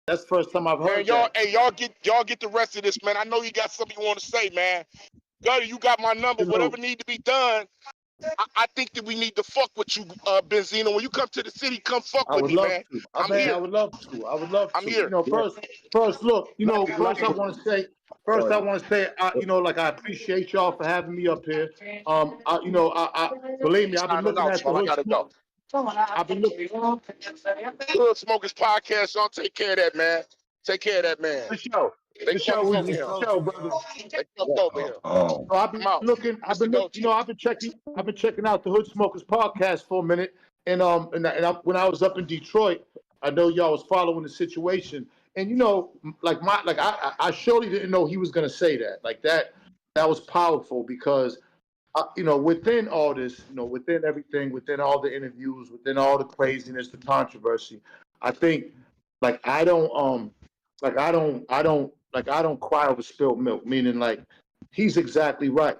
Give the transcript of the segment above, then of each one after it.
That's the first time I've Man, heard that. y'all get the rest of this, man. I know you got something you want to say, man. Gutty, you got my number. You know, Whatever need to be done, I think that we need to fuck with you, Benzino. When you come to the city, come fuck I with would me, love man. to. I'm Man, I here. would love to. I would love I'm to. You here. know, first, look. You know, first I want to say, you know, like I appreciate y'all for having me up here. You know, believe me, I've been Signing looking out, at the Small. I hood gotta smoke. go. I've been looking Hood Smokers Podcast. Y'all take care of that, man. Take care of that, man. For sure. They For sure, fucked over Weezy. him. For sure, brother. They fucked over him. So I've I'm been out. looking. Mr. You Dolce. know, I've been checking out the Hood Smokers podcast for a minute. When I was up in Detroit, I know y'all was following the situation. And you know, I surely didn't know he was gonna say that. Like that was powerful because you know, within all this, you know, within everything, within all the interviews, within all the craziness, the controversy, I think like I don't cry over spilled milk. Meaning like he's exactly right.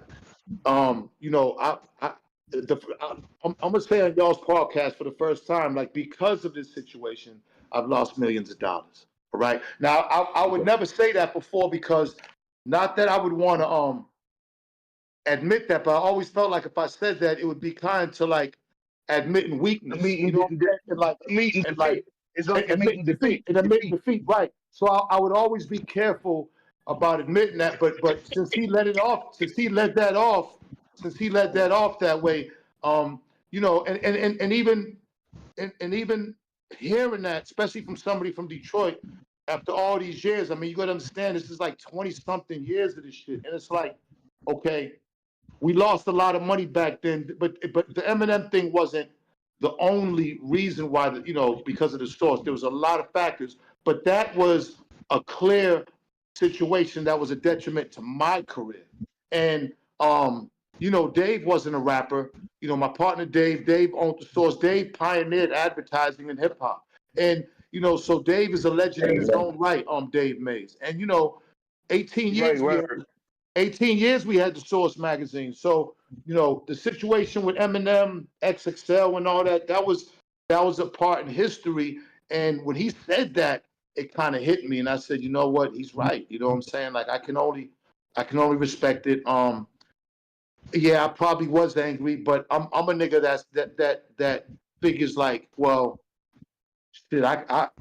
You know, I'm gonna say on y'all's podcast for the first time, like because of this situation, I've lost millions of dollars. All right. Now I would never say that before because not that I would want to admit that, but I always felt like if I said that, it would be kind to like admitting weakness. You know what I'm saying? Meeting And like defeat. It's like admitting defeat. and admitting defeat, right? So I would always be careful about admitting that. But since he let it off, since he let that off that way, you know, and even hearing that, especially from somebody from Detroit, after all these years, I mean, you got to understand this is like 20 something years of this shit, and it's like, okay, we lost a lot of money back then, but the Eminem thing wasn't the only reason why, you know, because of the source. There was a lot of factors, but that was a clear situation that was a detriment to my career. And you know, Dave wasn't a rapper. You know, my partner Dave owned the source. Dave pioneered advertising in hip hop, and you know, so Dave is a legend in his own right. Dave Mays, and you know, 18 Right, years we word. had 18 years we had the Source magazine. So, you know, the situation with Eminem, XXL and all that, that was a part in history. And when he said that, it kind of hit me. And I said, you know what, he's right. You know what I'm saying? Like I can only respect it. Yeah, I probably was angry, but I'm a nigga that figures like, well, shit,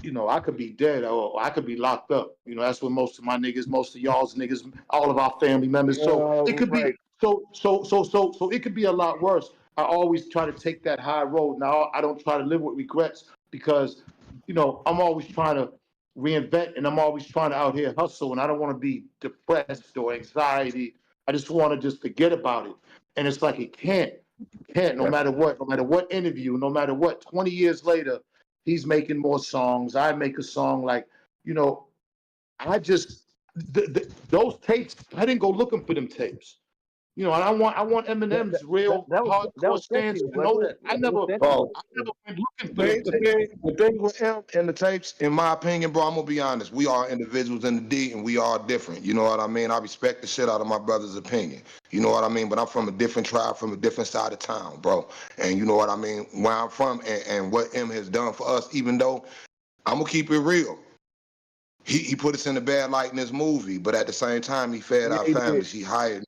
you know, I could be dead or I could be locked up. You know, that's what most of my niggas, most of y'all's niggas, all of our family members. So it could be Right. so it could be a lot worse. I always try to take that high road. Now I don't try to live with regrets because, you know, I'm always trying to reinvent and I'm always trying to out here hustle and I don't want to be depressed or anxiety. I just want to just forget about it. And it's like it can't, no matter what interview, no matter what, 20 years later, he's making more songs. I make a song like, you know, I just those tapes. I didn't go looking for them tapes. You know, and I want Eminem's real that hardcore was sent stance to you, to know wasn't that. it? That was sent to you. I never went looking for them The tapes. thing with him and the tapes, in my opinion, bro, I'm gonna be honest. We are individuals in the D, and we are different. You know what I mean? I respect the shit out of my brother's opinion. You know what I mean? But I'm from a different tribe, from a different side of town, bro. And you know what I mean? Where I'm from and what M has done for us, even though I'm gonna keep it real. He put us in a bad light in this movie, but at the same time, he fed Yeah, our he did. families. He hired.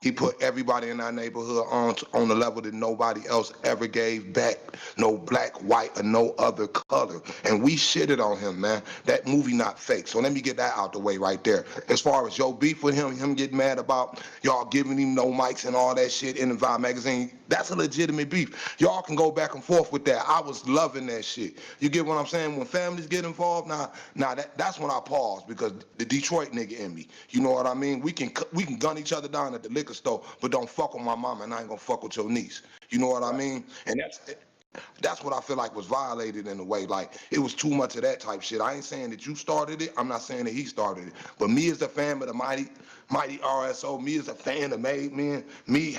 He put everybody in our neighborhood on the level that nobody else ever gave back. No black, white, or no other color. And we shitted on him, man. That movie not fake. So let me get that out the way right there. As far as your beef with him getting mad about y'all giving him no mics and all that shit in the Vibe magazine, that's a legitimate beef. Y'all can go back and forth with that. I was loving that shit. You get what I'm saying? When families get involved, that's when I pause because the Detroit nigga in me. You know what I mean? We can gun each other down at the liquor store, but don't fuck with my mama and I ain't gonna fuck with your niece. You know what I mean? And that's what I feel like was violated in a way. Like it was too much of that type shit. I ain't saying that you started it. I'm not saying that he started it. But me as a fan of the mighty RSO, me as a fan of Made Men, me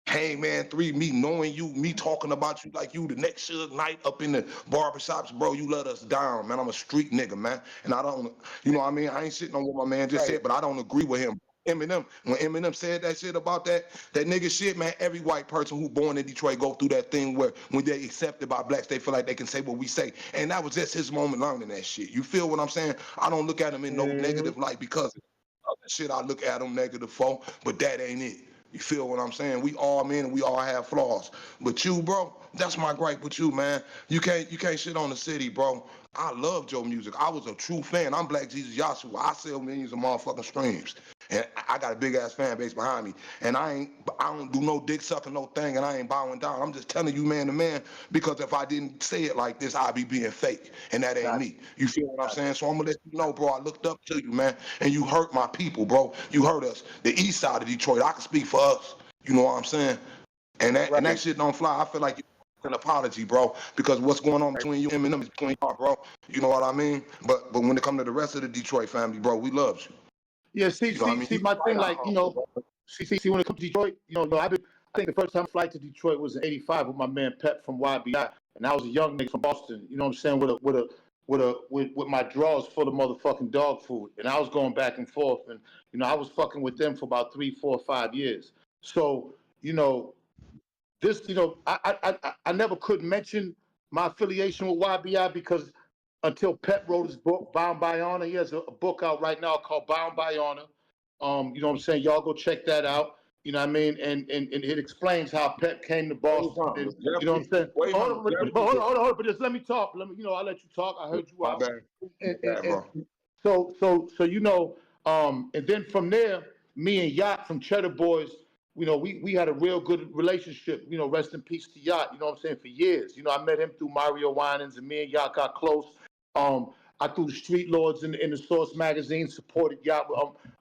Hangman 3, me knowing you, me talking about you like you the next Suge Knight up in the barbershops, bro, you let us down, man. I'm a street nigga, man. And I don't, you know what I mean? I ain't sitting on what my man just Right. said, but I don't agree with him. Eminem, when Eminem said that shit about that nigga shit, man, every white person who born in Detroit go through that thing where when they accepted by blacks, they feel like they can say what we say. And that was just his moment learning that shit. You feel what I'm saying? I don't look at him in no negative light because of the shit I look at him negative for, but that ain't it. You feel what I'm saying? We all men and we all have flaws. But you, bro, that's my gripe with you, man. You can't shit on the city, bro. I loved your music. I was a true fan. I'm Black Jesus Joshua. I sell millions of motherfucking streams. And I got a big ass fan base behind me. And I don't do no dick sucking, no thing, and I ain't bowing down. I'm just telling you man to man, because if I didn't say it like this, I'd be being fake. And that ain't me. You feel what I'm saying? So I'm gonna let you know, bro, I looked up to you, man. And you hurt my people, bro. You hurt us. The east side of Detroit. I can speak for us. You know what I'm saying? And that shit don't fly. I feel like an apology, bro, because what's going on between you and Eminem is between y'all, bro. You know what I mean? But when it comes to the rest of the Detroit family, bro, we love you. Yeah, see, my thing, like, you know, see, when it comes to Detroit, you know, I think the first time I flight to Detroit was in '85 with my man Pep from YBI, and I was a young nigga from Boston. You know what I'm saying? With my drawers full of motherfucking dog food, and I was going back and forth, and you know, I was fucking with them for about 3, 4, 5 years. So, you know, this, you know, I never could mention my affiliation with YBI because until Pep wrote his book, Bound by Honor. He has a book out right now called Bound by Honor. You know what I'm saying? Y'all go check that out. You know what I mean? And it explains how Pep came to Boston. And, you know what I'm saying? Hold on. But just let me talk. You know, I'll let you talk. I heard you out. So you know, and then from there, me and Yacht from Cheddar Boys, you know, we had a real good relationship. You know, rest in peace to Yacht. You know what I'm saying? For years. You know, I met him through Mario Winans, and me and Yacht got close. I threw the Street Lords in the Source magazine, supported Yacht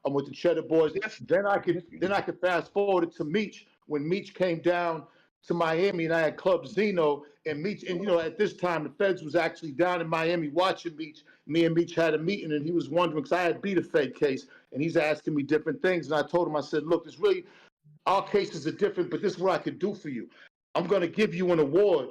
with the Cheddar Boys. Then I could fast forward it to Meech when Meech came down to Miami, and I had Club Zeno and Meech. And you know, at this time, the Feds was actually down in Miami watching Meech. Me and Meech had a meeting, and he was wondering because I had beat a Fed case, and he's asking me different things. And I told him, I said, look, it's really our cases are different, but this is what I could do for you. I'm going to give you an award.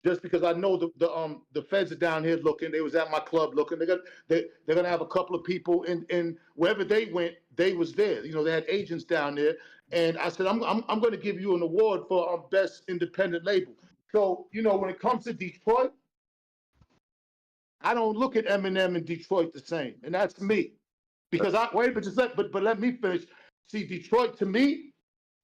Just because I know the Feds are down here looking, they was at my club looking. They're gonna have a couple of people in wherever they went, they was there. You know, they had agents down there, and I said I'm going to give you an award for best independent label. So you know, when it comes to Detroit, I don't look at Eminem and Detroit the same, and that's me, because but let me finish. See, Detroit to me,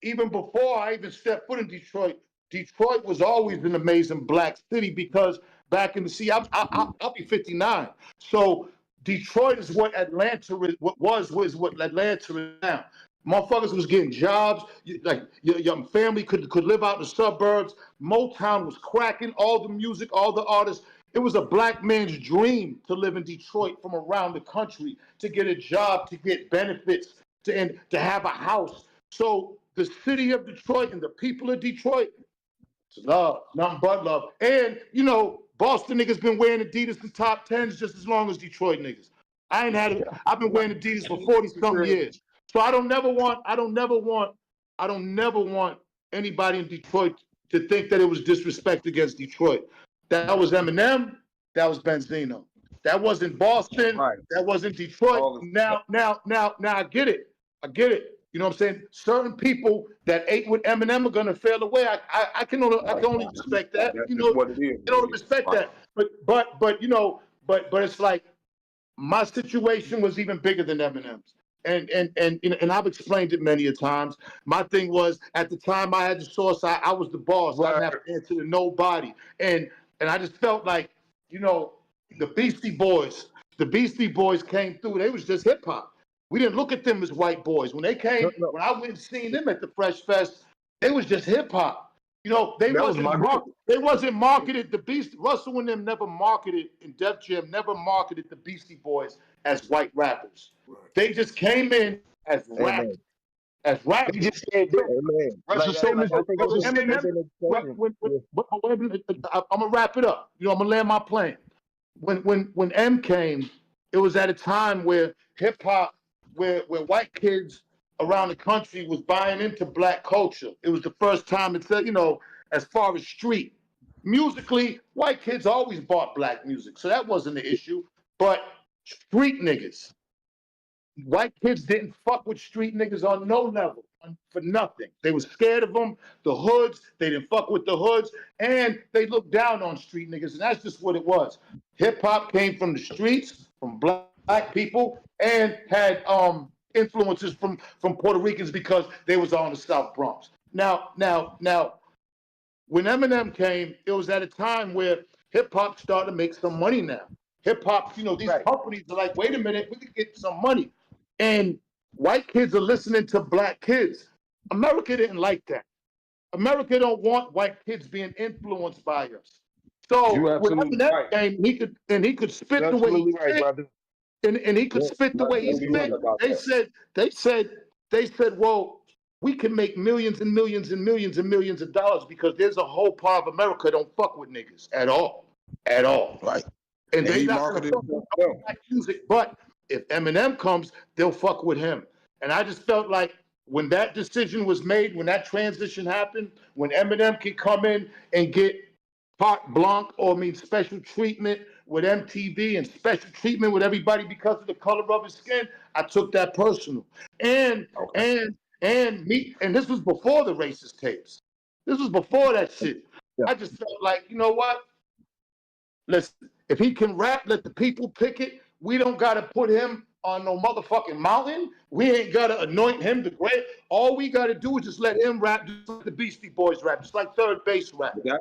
even before I even stepped foot in Detroit. Detroit was always an amazing black city because back in the I'll be 59. So Detroit is what Atlanta was what Atlanta is now. Motherfuckers was getting jobs. Like your young family could live out in the suburbs. Motown was cracking. All the music, all the artists. It was a black man's dream to live in Detroit from around the country, to get a job, to get benefits, and to have a house. So the city of Detroit and the people of Detroit, it's love, nothing but love. And, you know, Boston niggas been wearing Adidas in top 10s just as long as Detroit niggas. I've been wearing Adidas for 40-something years. So I don't never want anybody in Detroit to think that it was disrespect against Detroit. That was Eminem, that was Benzino. That wasn't Boston, that wasn't Detroit. Now I get it. You know what I'm saying? Certain people that ate with Eminem are gonna fail away. I can only respect that. You know, I can only respect that. But you know, but it's like my situation was even bigger than Eminem's. And I've explained it many a times. My thing was at the time I had the source, I was the boss. I didn't have to answer to nobody. And I just felt like, you know, the Beastie Boys came through. They was just hip hop. We didn't look at them as white boys. When they came, when I went and seen them at the Fresh Fest, they was just hip hop. You know, they wasn't marketed. The Beastie, Russell and them never marketed, and Def Jam never marketed the Beastie Boys as white rappers. They just came in as rappers. As rappers. They just said that. I'm gonna wrap it up. You know, I'm gonna land my plane. When M came, it was at a time where hip hop, where white kids around the country was buying into black culture. It was the first time it said, you know, as far as street. Musically, white kids always bought black music, so that wasn't the issue. But street niggas white kids didn't fuck with street niggas on no level, for nothing. They were scared of them. The hoods, they didn't fuck with the hoods, and they looked down on street niggas, and that's just what it was. Hip hop came from the streets, from black people, and had influences from Puerto Ricans because they was on the South Bronx. Now, when Eminem came, it was at a time where hip hop started to make some money now. Hip hop, these companies are like, wait a minute, we could get some money. And white kids are listening to black kids. America didn't like that. America don't want white kids being influenced by us. So when Eminem came, he could spit the way he spit, and he could spit the way he spit. They said, well, we can make millions and millions and millions and millions of dollars because there's a whole part of America that don't fuck with niggas at all. Right. And they not gonna fuck with black music, but if Eminem comes, they'll fuck with him. And I just felt like when that decision was made, when that transition happened, when Eminem can come in and get carte blanche, special treatment with MTV and special treatment with everybody because of the color of his skin, I took that personal. And this was before the racist tapes. This was before that shit. Yeah. I just felt like, you know what? Listen, if he can rap, let the people pick it. We don't gotta put him on no motherfucking mountain. We ain't gotta anoint him the great. All we gotta do is just let him rap, just like the Beastie Boys rap, just like Third Base rap. We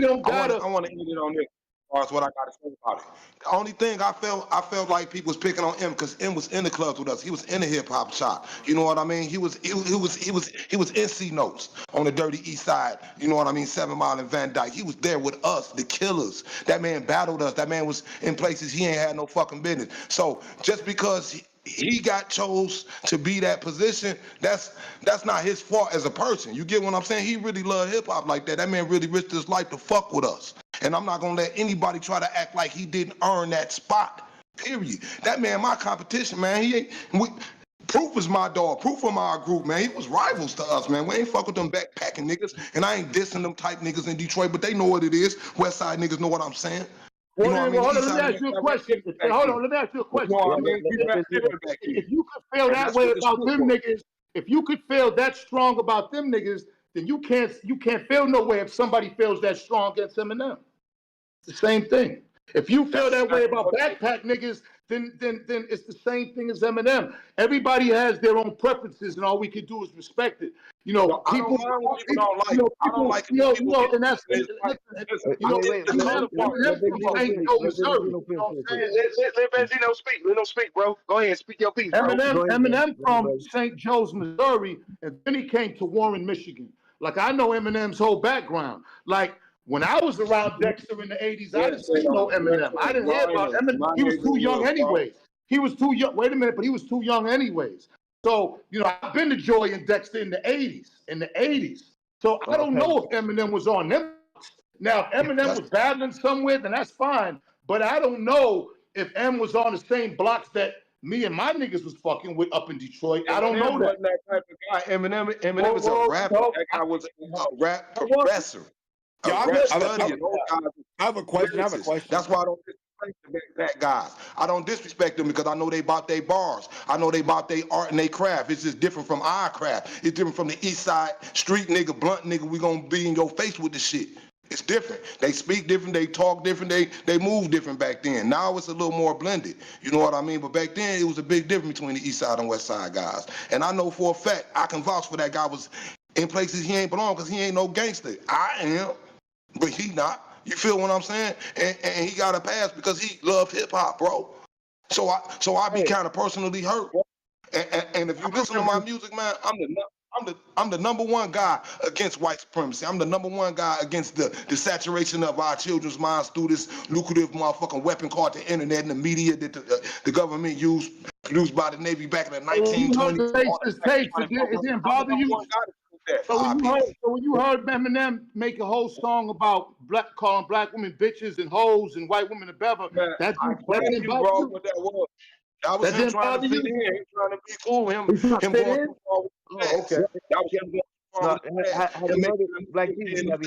don't gotta. I want to end it on this. That's what I got to say about it. The only thing I felt like people was picking on M because M was in the clubs with us. He was in the hip hop shop. You know what I mean? He was NC Notes on the Dirty East Side. You know what I mean? 7 Mile and Van Dyke. He was there with us, the killers. That man battled us. That man was in places he ain't had no fucking business. So just because he got chose to be that position, that's not his fault as a person. You get what I'm saying? He really loved hip hop like that. That man really risked his life to fuck with us. And I'm not gonna let anybody try to act like he didn't earn that spot. Period. That man, my competition, man. Proof is my dog. Proof from our group, man. He was rivals to us, man. We ain't fuck with them backpacking niggas, and I ain't dissing them type niggas in Detroit, but they know what it is. West Side niggas know what I'm saying. Hold on, let me ask you a question. If you could feel that way about them niggas, if you could feel that strong about them niggas, then you can't feel no way if somebody feels that strong against Eminem. It's the same thing. If you feel that way about backpack niggas, then it's the same thing as Eminem. Everybody has their own preferences, and all we can do is respect it. People don't like it. And that's Benzino speak. Let him speak, bro. Go ahead, speak your piece, bro. Eminem from St. Joe's, Missouri, and then he came to Warren, Michigan. Like, I know Eminem's whole background. Like, when I was around Dexter in the 80s, I didn't see no Eminem. I didn't hear about Eminem. He was too young anyways. He was too young. Wait a minute, but he was too young anyways. So, I've been to Joy and Dexter in the 80s. So I don't know if Eminem was on them. Now, if Eminem was battling somewhere, then that's fine. But I don't know if M was on the same blocks that me and my niggas was fucking with up in Detroit. I don't know that. That type of guy. Eminem was a rapper. That guy was a rap professor. I have a question. That's why I don't disrespect that guy. I don't disrespect them because I know they bought their bars. I know they bought their art and their craft. It's just different from our craft. It's different from the East Side street nigga, blunt nigga. We gonna be in your face with the shit. It's different. They speak different. They talk different. They move different back then. Now it's a little more blended. You know what I mean? But back then it was a big difference between the East Side and West Side guys. And I know for a fact I can vouch for that guy was in places he ain't belong because he ain't no gangster. I am. But he not. You feel what I'm saying? And he got a pass because he loved hip hop, bro. So I be kind of personally hurt. And if you listen to my music, man, I'm the number one guy against white supremacy. I'm the number one guy against the saturation of our children's minds through this lucrative motherfucking weapon called the internet and the media that the government produced by the Navy back in the 1920s. It didn't bother you? So when you heard Eminem make a whole song about calling black women bitches and hoes and white women a bever, that didn't bother you? What that was. I was him trying to fit in. He trying to be cool. Him going too far with that. Okay. That was him going too far with that. Black people